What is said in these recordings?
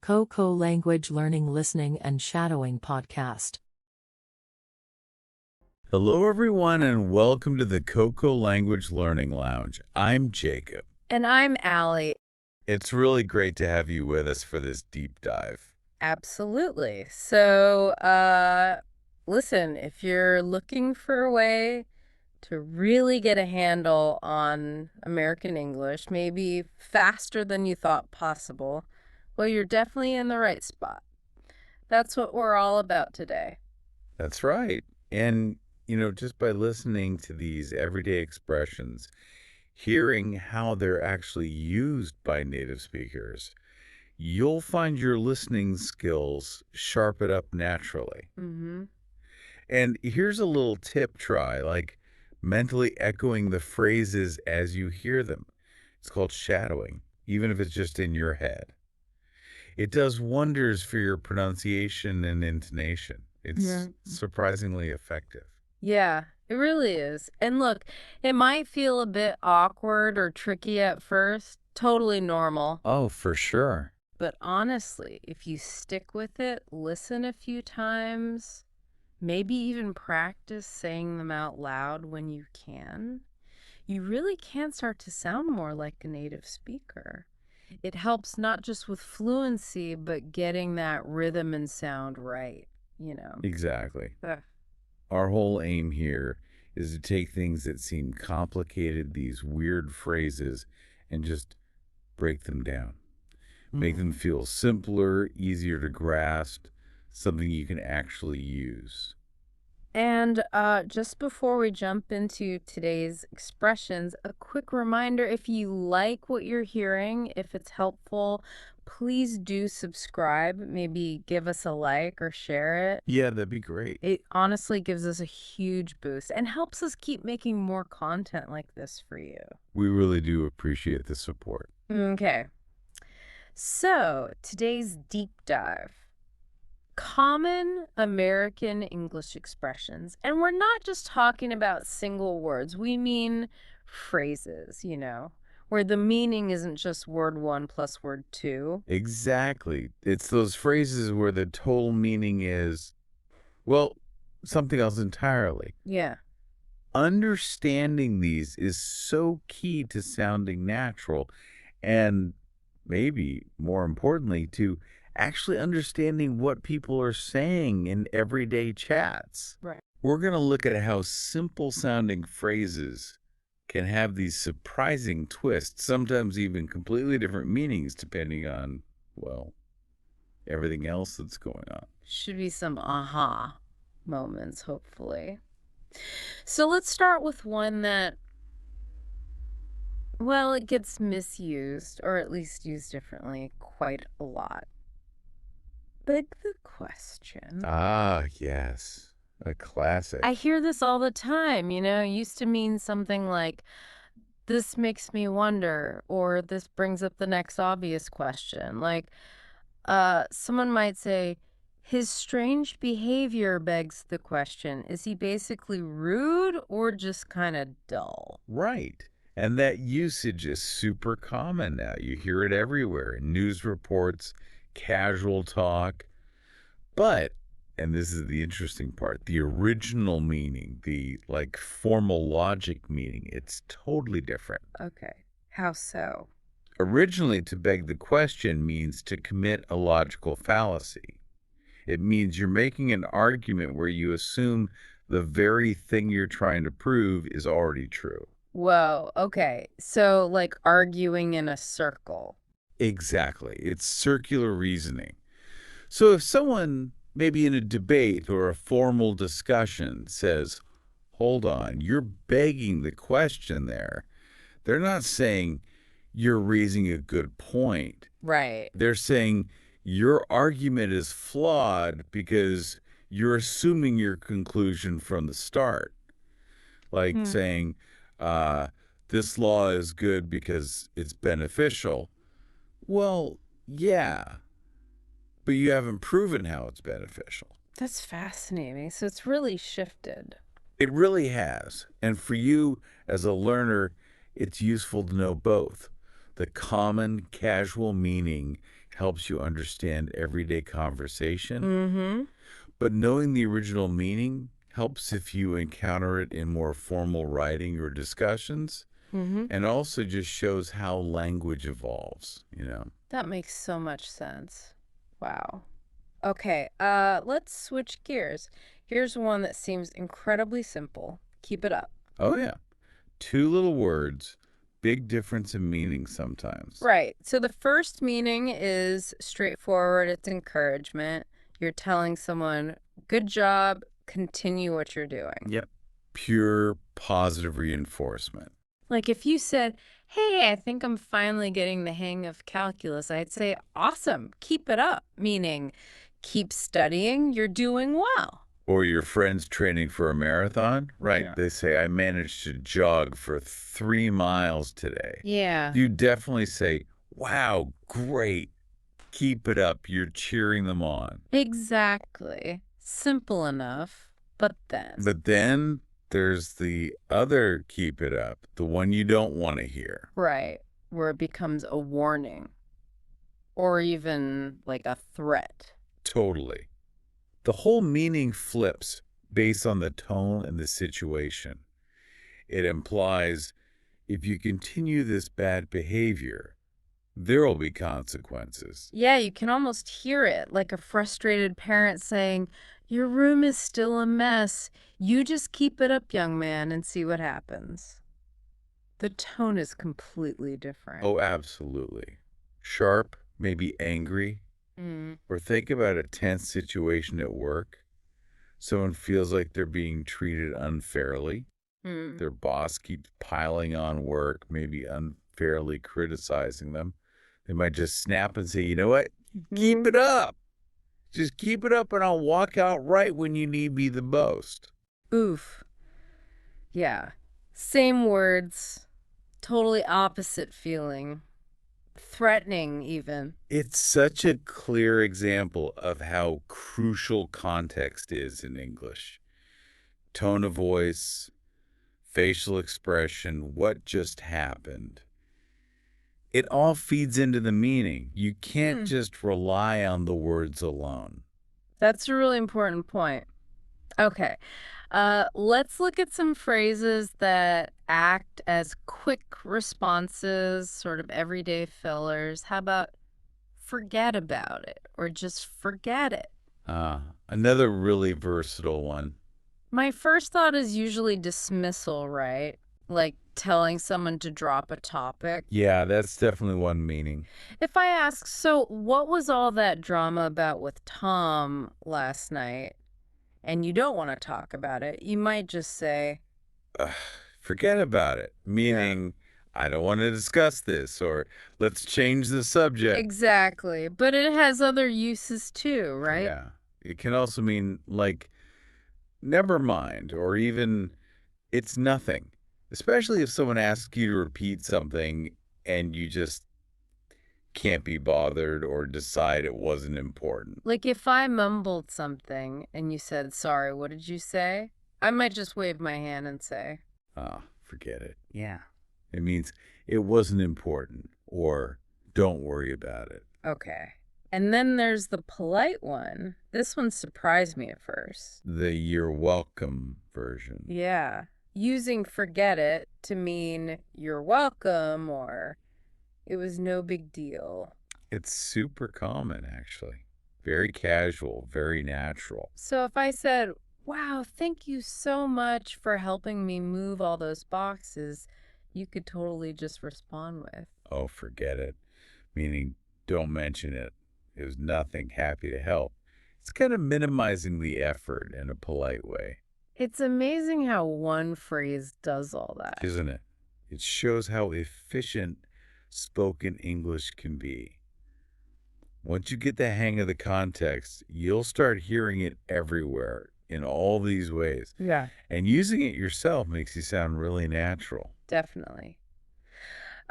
KoKo Language Learning, Listening, and Shadowing Podcast. Hello, everyone, and welcome to the KoKo Language Learning Lounge. I'm Jacob. And I'm Allie. It's really great to have you with us for this deep dive. Absolutely. So, listen, if you're looking for a way to really get a handle on American English, maybe faster than you thought possible, well, you're definitely in the right spot. That's what we're all about today. That's right. And, just by listening to these everyday expressions, hearing how they're actually used by native speakers, you'll find your listening skills sharpen up naturally. Mm-hmm. And here's a little tip try, like mentally echoing the phrases as you hear them. It's called shadowing, even if it's just in your head. It does wonders for your pronunciation and intonation. It's surprisingly effective. Yeah, it really is. And look, it might feel a bit awkward or tricky at first. Totally normal. Oh, for sure. But honestly, if you stick with it, listen a few times, maybe even practice saying them out loud when you can, you really can start to sound more like a native speaker. It helps not just with fluency, but getting that rhythm and sound right, Exactly. Our whole aim here is to take things that seem complicated, these weird phrases, and just break them down. Make them feel simpler, easier to grasp, something you can actually use. And just before we jump into today's expressions, a quick reminder, if you like what you're hearing, if it's helpful, please do subscribe. Maybe give us a like or share it. Yeah, that'd be great. It honestly gives us a huge boost and helps us keep making more content like this for you. We really do appreciate the support. Okay. So, today's deep dive. Common American English expressions. And we're not just talking about single words. We mean phrases, where the meaning isn't just word one plus word two. Exactly. It's those phrases where the total meaning is, well, something else entirely. Yeah. Understanding these is so key to sounding natural and maybe more importantly to actually understanding what people are saying in everyday chats. Right. We're going to look at how simple sounding phrases can have these surprising twists, sometimes even completely different meanings depending on, well, everything else that's going on. Should be some aha moments, hopefully. So let's start with one that, well, it gets misused, or at least used differently, quite a lot. Beg the question. Ah, yes. A classic. I hear this all the time, it used to mean something like, this makes me wonder, or this brings up the next obvious question. Like, someone might say, his strange behavior begs the question. Is he basically rude or just kind of dull? Right. And that usage is super common now. You hear it everywhere in news reports, casual talk. But, and this is the interesting part, the original meaning, the formal logic meaning, it's totally different. Okay. How so? Originally, to beg the question means to commit a logical fallacy. It means you're making an argument where you assume the very thing you're trying to prove is already true. Whoa, okay. So, like arguing in a circle. Exactly. It's circular reasoning. So if someone, maybe in a debate or a formal discussion, says, hold on, you're begging the question there, they're not saying you're raising a good point. Right. They're saying your argument is flawed because you're assuming your conclusion from the start. Like saying, this law is good because it's beneficial. Well, yeah, but you haven't proven how it's beneficial. That's fascinating. So it's really shifted. It really has. And for you as a learner, it's useful to know both the common casual meaning, helps you understand everyday conversation, Mm-hmm. but knowing the original meaning helps if you encounter it in more formal writing or discussions, Mm-hmm. and also just shows how language evolves, That makes so much sense. Wow. Okay, let's switch gears. Here's one that seems incredibly simple. Keep it up. Oh, yeah. Two little words, big difference in meaning sometimes. Right. So the first meaning is straightforward. It's encouragement. You're telling someone, good job, continue what you're doing. Yep. Pure positive reinforcement. Like if you said, hey, I think I'm finally getting the hang of calculus, I'd say, awesome, keep it up, meaning keep studying, you're doing well. Or your friend's training for a marathon, right? Yeah. They say, I managed to jog for 3 miles today. Yeah. You definitely say, wow, great. Keep it up. You're cheering them on. Exactly. Simple enough, but then. But then there's the other keep it up, the one you don't want to hear. Right, where it becomes a warning or even like a threat. Totally. The whole meaning flips based on the tone and the situation. It implies if you continue this bad behavior, there will be consequences. Yeah, you can almost hear it, like a frustrated parent saying, your room is still a mess. You just keep it up, young man, and see what happens. The tone is completely different. Oh, absolutely. Sharp, maybe angry. Or think about a tense situation at work. Someone feels like they're being treated unfairly. Their boss keeps piling on work, maybe unfairly criticizing them. They might just snap and say, you know what? Keep it up. Just keep it up and I'll walk out right when you need me the most. Oof. Yeah. Same words, totally opposite feeling. Threatening, even. It's such a clear example of how crucial context is in English. Tone of voice, facial expression, what just happened. It all feeds into the meaning. You can't just rely on the words alone. That's a really important point. Okay. Let's look at some phrases that act as quick responses, sort of everyday fillers. How about forget about it or just forget it? Another really versatile one. My first thought is usually dismissal, right? Like telling someone to drop a topic. Yeah, that's definitely one meaning. If I ask, so what was all that drama about with Tom last night? And you don't want to talk about it, you might just say, Forget about it. Meaning, I don't want to discuss this, or let's change the subject. exactly. But it has other uses too, right? Yeah. It can also mean, like, never mind, or even it's nothing. Especially if someone asks you to repeat something and you just can't be bothered or decide it wasn't important. Like if I mumbled something and you said, sorry, what did you say? I might just wave my hand and say, Forget it. yeah. It means it wasn't important, or don't worry about it. Okay. And then there's the polite one. This one surprised me at first. The you're welcome version. Yeah. Using forget it to mean you're welcome or it was no big deal. It's super common, actually. Very casual, very natural. So if I said, wow, thank you so much for helping me move all those boxes, you could totally just respond with, Oh, forget it. Meaning, don't mention it. It was nothing. Happy to help. It's kind of minimizing the effort in a polite way, it's amazing how one phrase does all that. isn't it? It shows how efficient spoken English can be. Once you get the hang of the context, you'll start hearing it everywhere in all these ways. Yeah. And using it yourself makes you sound really natural. Definitely.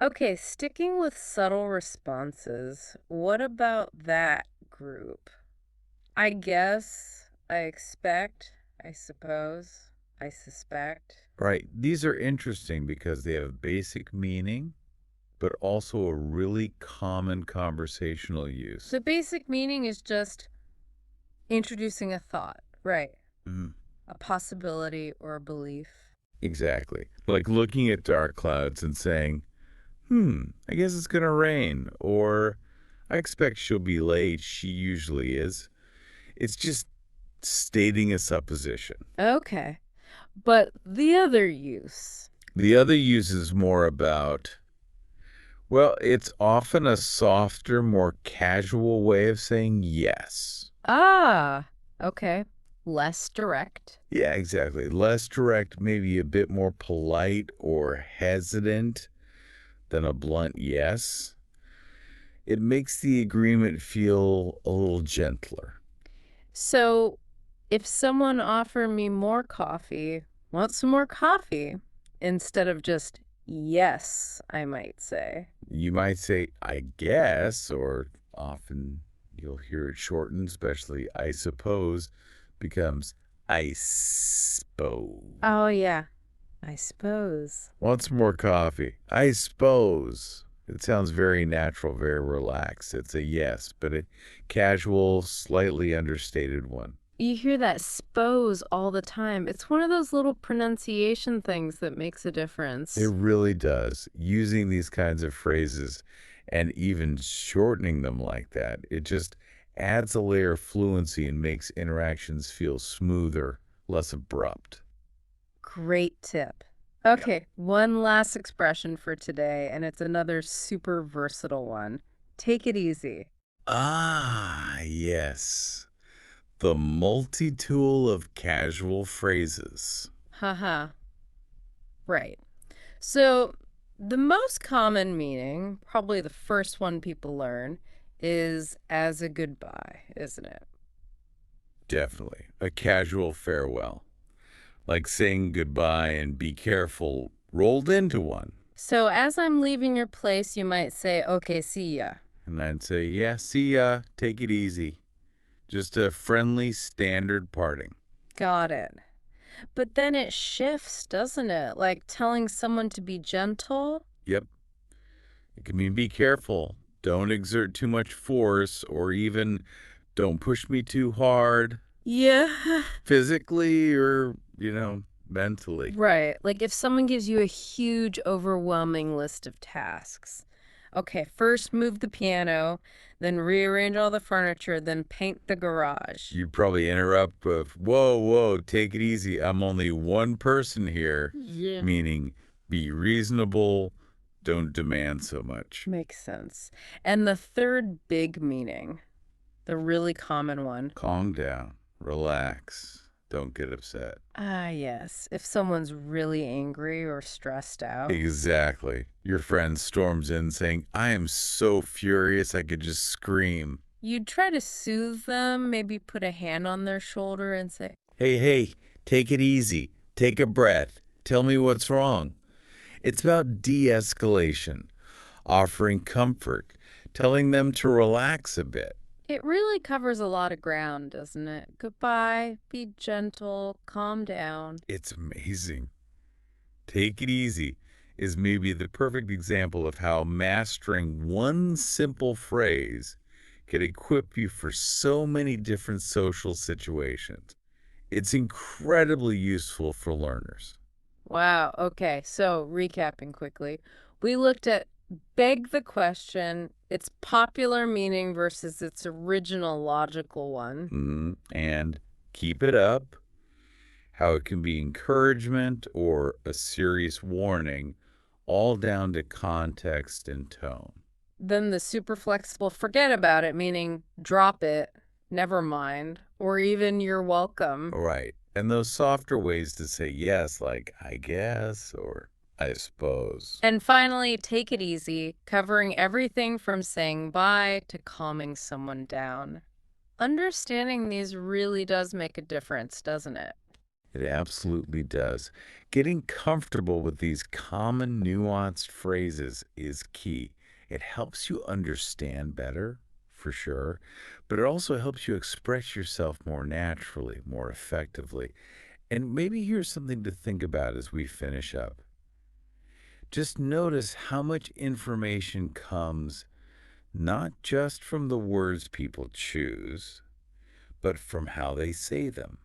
Okay, sticking with subtle responses, what about that group? I guess, I expect, I suppose, I suspect. Right. These are interesting because they have basic meaning, but also a really common conversational use. The basic meaning is just introducing a thought, right? Mhm. A possibility or a belief. Exactly. Like looking at dark clouds and saying, I guess it's going to rain, or I expect she'll be late. She usually is. It's just stating a supposition. Okay. But the other use. The other use is more about, well, it's often a softer, more casual way of saying yes. Ah, okay. Less direct. Yeah, exactly. Less direct, maybe a bit more polite or hesitant than a blunt yes. It makes the agreement feel a little gentler. So if someone offered me more coffee, want some more coffee, instead of just yes, I might say. You might say, I guess, or often you'll hear it shortened, especially I suppose, becomes I suppose. Oh, yeah, I suppose. Want some more coffee? I suppose. It sounds very natural, very relaxed. It's a yes, but a casual, slightly understated one. You hear that "s'pose" all the time. It's one of those little pronunciation things that makes a difference. It really does. Using these kinds of phrases and even shortening them like that, it just adds a layer of fluency and makes interactions feel smoother, less abrupt. Great tip. Okay, one last expression for today, and it's another super versatile one. Take it easy. Ah, yes. The multi-tool of casual phrases. Haha. Right. So, the most common meaning, probably the first one people learn, is as a goodbye, isn't it? Definitely. A casual farewell. Like saying goodbye and be careful rolled into one. So, as I'm leaving your place, you might say, okay, see ya. And I'd say, yeah, see ya. Take it easy. Just a friendly, standard parting. Got it. But then it shifts, doesn't it? Like telling someone to be gentle. Yep. It can mean be careful. Don't exert too much force, or even don't push me too hard, Yeah. physically or, mentally. Right. Like if someone gives you a huge, overwhelming list of tasks. Okay, first move the piano, then rearrange all the furniture, then paint the garage. You'd probably interrupt with, whoa, whoa, take it easy. I'm only one person here, Yeah. meaning be reasonable, don't demand so much. Makes sense. And the third big meaning, the really common one. Calm down, relax, don't get upset. Ah, yes. If someone's really angry or stressed out. Exactly. Your friend storms in saying, I am so furious I could just scream. You'd try to soothe them, maybe put a hand on their shoulder and say, Hey, take it easy. Take a breath. Tell me what's wrong. It's about de-escalation, offering comfort, telling them to relax a bit. it really covers a lot of ground, doesn't it? Goodbye, be gentle, calm down. It's amazing. Take it easy is maybe the perfect example of how mastering one simple phrase can equip you for so many different social situations. It's incredibly useful for learners. Wow, okay, so recapping quickly, we looked at beg the question, its popular meaning versus its original logical one. And keep it up, how it can be encouragement or a serious warning, all down to context and tone. Then the super flexible forget about it, meaning drop it, never mind, or even you're welcome. Right. And those softer ways to say yes, like I guess or I suppose. And finally, take it easy, covering everything from saying bye to calming someone down. Understanding these really does make a difference, doesn't it? It absolutely does. Getting comfortable with these common nuanced phrases is key. It helps you understand better, for sure, but it also helps you express yourself more naturally, more effectively. And maybe here's something to think about as we finish up. Just notice how much information comes not just from the words people choose, but from how they say them.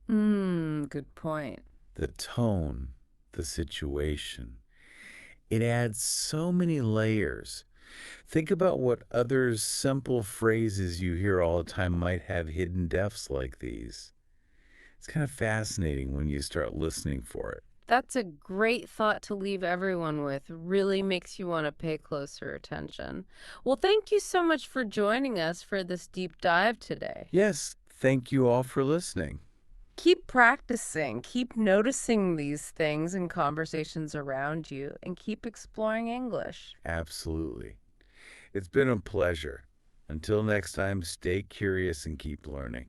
Good point. The tone, the situation. It adds so many layers. Think about what other simple phrases you hear all the time might have hidden depths like these. It's kind of fascinating when you start listening for it. That's a great thought to leave everyone with. Really makes you want to pay closer attention. Well, thank you so much for joining us for this deep dive today. Yes, thank you all for listening. Keep practicing, keep noticing these things in conversations around you, and keep exploring English. Absolutely. It's been a pleasure. Until next time, stay curious and keep learning.